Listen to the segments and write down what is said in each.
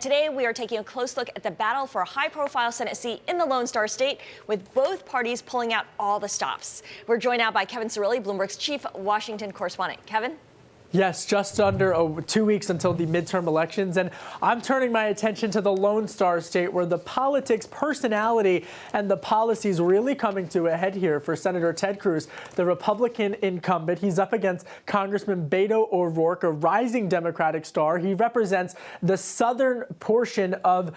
Today, we are taking a close look at the battle for a high-profile Senate seat in the Lone Star State, with both parties pulling out all the stops. We're joined now by Kevin Cirilli, Bloomberg's chief Washington correspondent. Kevin? Yes, just under 2 weeks until the midterm elections, and I'm turning my attention to the Lone Star State, where the politics, personality, and the policies really coming to a head here for Senator Ted Cruz, the Republican incumbent. He's up against Congressman Beto O'Rourke, a rising Democratic star. He represents the southern portion of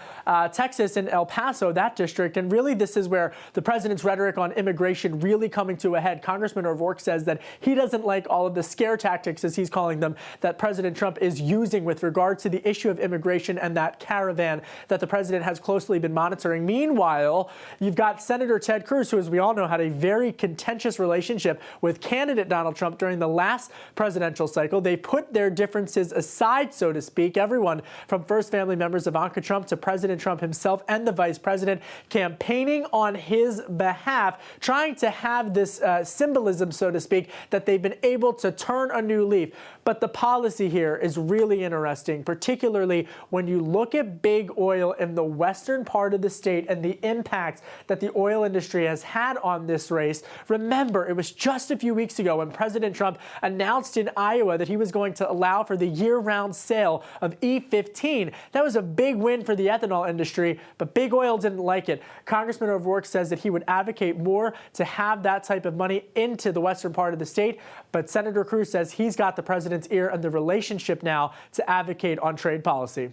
Texas and El Paso, that district, and really this is where the president's rhetoric on immigration really coming to a head. Congressman O'Rourke says that he doesn't like all of the scare tactics, as he's calling them, that President Trump is using with regard to the issue of immigration and that caravan that the president has closely been monitoring. Meanwhile, you've got Senator Ted Cruz, who, as we all know, had a very contentious relationship with candidate Donald Trump during the last presidential cycle. They put their differences aside, so to speak. Everyone from first family members of Ivanka Trump to President Trump himself and the vice president campaigning on his behalf, trying to have this symbolism, so to speak, that they've been able to turn a new leaf. But the policy here is really interesting, particularly when you look at big oil in the western part of the state and the impact that the oil industry has had on this race. Remember, it was just a few weeks ago when President Trump announced in Iowa that he was going to allow for the year-round sale of E15. That was a big win for the ethanol industry, but big oil didn't like it. Congressman O'Rourke says that he would advocate more to have that type of money into the western part of the state, but Senator Cruz says he's got the president's ear and the relationship now to advocate on trade policy.